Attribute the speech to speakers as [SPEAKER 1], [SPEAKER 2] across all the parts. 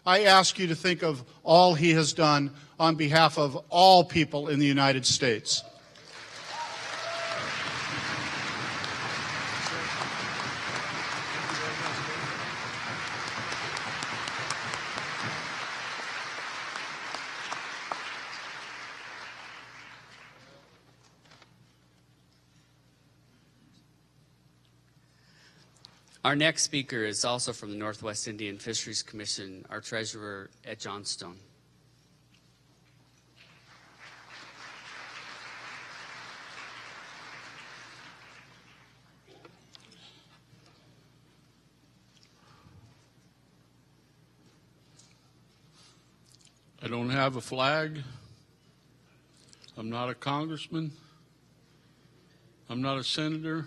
[SPEAKER 1] I ask you to think of all he has done on behalf of all people in the United States.
[SPEAKER 2] Our next speaker is also from the Northwest Indian Fisheries Commission, our treasurer at Johnstone.
[SPEAKER 3] I don't have a flag. I'm not a congressman. I'm not a senator.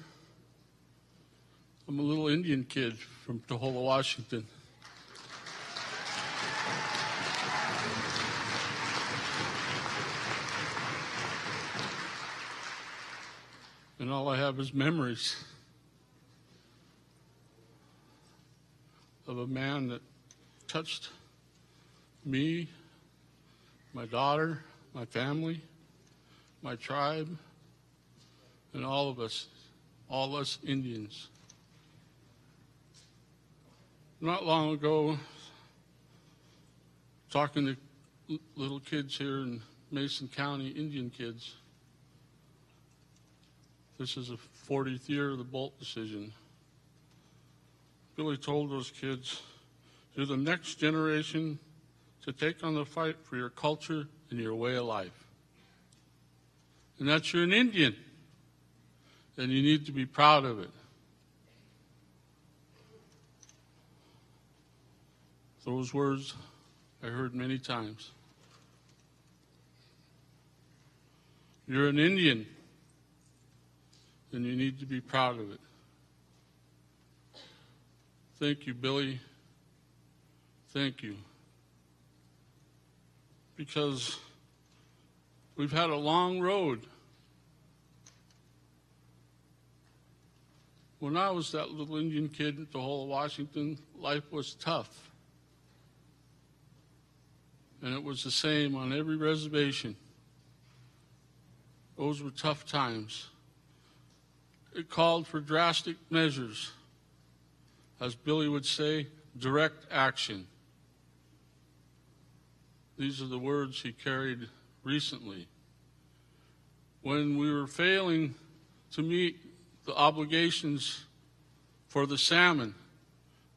[SPEAKER 3] I'm a little Indian kid from Tuhola, Washington. And all I have is memories of a man that touched me, my daughter, my family, my tribe, and all of us Indians. Not long ago, talking to little kids here in Mason County, Indian kids, this is the 40th year of the Bolt decision. Billy told those kids, you're the next generation to take on the fight for your culture and your way of life. And that you're an Indian, and you need to be proud of it. Those words I heard many times. You're an Indian, and you need to be proud of it. Thank you, Billy. Thank you. Because we've had a long road. When I was that little Indian kid in Tuhola, Washington, life was tough. And it was the same on every reservation. Those were tough times. It called for drastic measures. As Billy would say, direct action. These are the words he carried recently. When we were failing to meet the obligations for the salmon,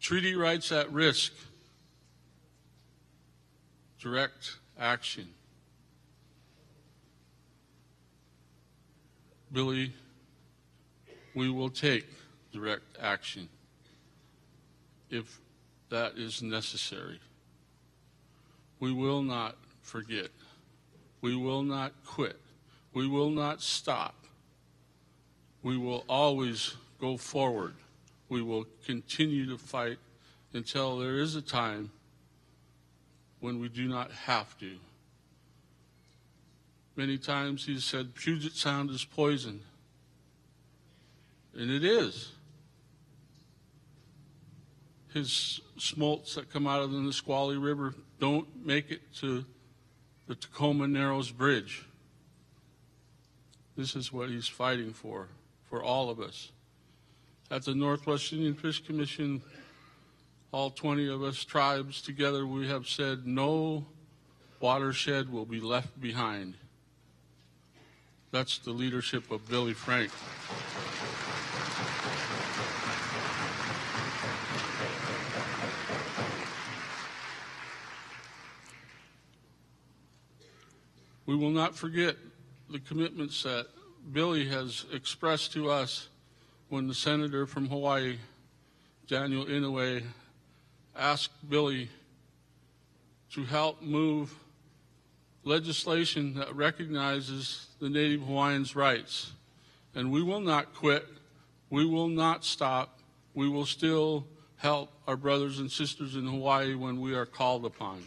[SPEAKER 3] treaty rights at risk, direct action. Billy, we will take direct action if that is necessary. We will not forget. We will not quit. We will not stop. We will always go forward. We will continue to fight until there is a time when we do not have to. Many times he said Puget Sound is poison. And it is. His smolts that come out of the Nisqually River don't make it to the Tacoma Narrows Bridge. This is what he's fighting for all of us. At the Northwest Indian Fish Commission, all 20 of us tribes together, we have said no watershed will be left behind. That's the leadership of Billy Frank. We will not forget the commitments that Billy has expressed to us when the senator from Hawaii, Daniel Inouye, asked Billy to help move legislation that recognizes the Native Hawaiians' rights. And we will not quit. We will not stop. We will still help our brothers and sisters in Hawaii when we are called upon.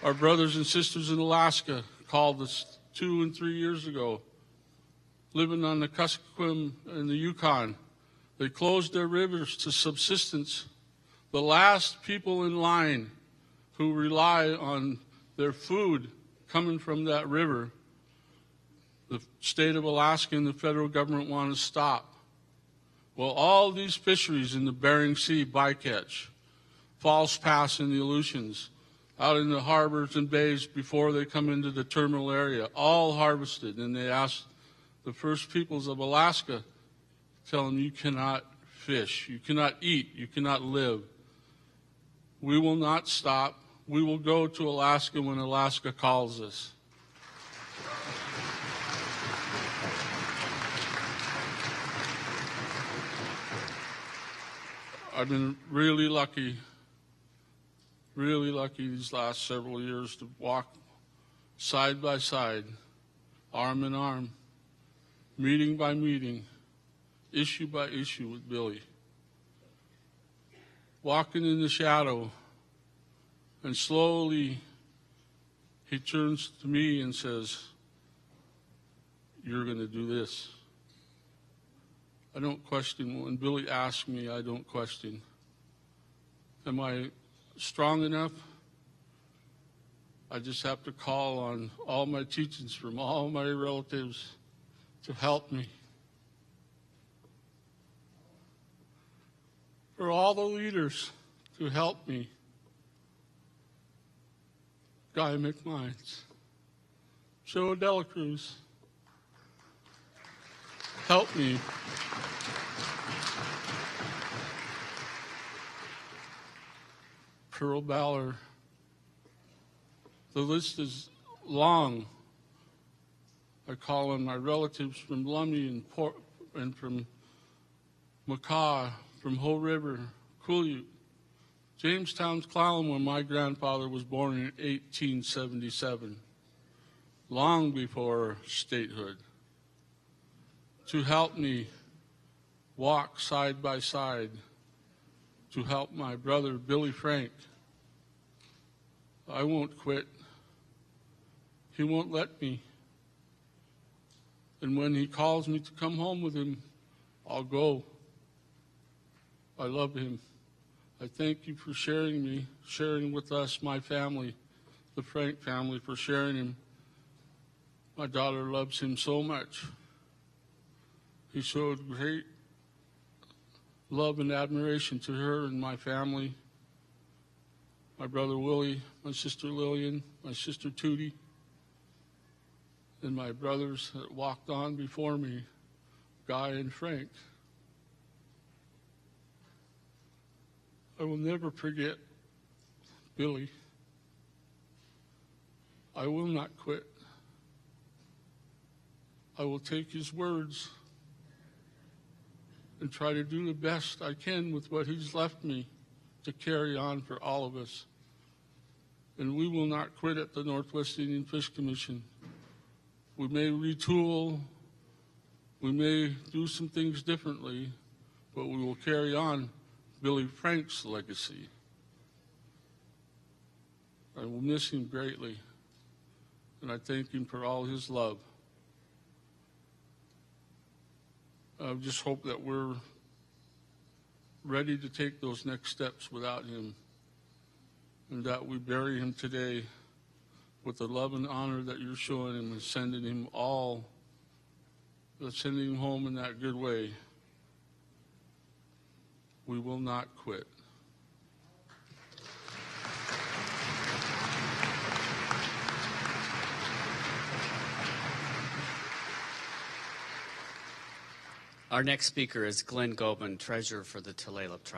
[SPEAKER 3] Our brothers and sisters in Alaska called us 2 and 3 years ago. living on the Kuskokwim and the Yukon. They closed their rivers to subsistence. The last people in line who rely on their food coming from that river, the state of Alaska and the federal government want to stop. Well, all these fisheries in the Bering Sea bycatch, False Pass in the Aleutians, out in the harbors and bays before they come into the terminal area, all harvested. And they asked the First Peoples of Alaska, tell them you cannot fish, you cannot eat, you cannot live. We will not stop. We will go to Alaska when Alaska calls us. I've been really lucky these last several years to walk side by side, arm in arm, meeting by meeting, issue by issue with Billy. Walking in the shadow, and slowly he turns to me and says, "You're going to do this." I don't question. When Billy asks me, I don't question. Am I strong enough? I just have to call on all my teachings from all my relatives to help me. For all the leaders to help me. Guy McMines, Joe Delacruz, help me. Pearl Ballard. The list is long. I call on my relatives from Lummi and from Macaw, from Hoh River, Quileute, Jamestown's Clallam, where my grandfather was born in 1877, long before statehood, to help me walk side by side, to help my brother Billy Frank. I won't quit. He won't let me. And when he calls me to come home with him, I'll go. I love him. I thank you for sharing with us, my family, the Frank family, for sharing him. My daughter loves him so much. He showed great love and admiration to her and my family, my brother Willie, my sister Lillian, my sister Tootie, and my brothers that walked on before me, Guy and Frank. I will never forget Billy. I will not quit. I will take his words and try to do the best I can with what he's left me to carry on for all of us. And we will not quit at the Northwest Indian Fish Commission. We may retool, we may do some things differently, but we will carry on Billy Frank's legacy. I will miss him greatly, and I thank him for all his love. I just hope that we're ready to take those next steps without him, and that we bury him today with the love and honor that you're showing him and sending him home in that good way. We will not quit.
[SPEAKER 2] Our next speaker is Glenn Gobin, Treasurer for the Tulalip Tribe.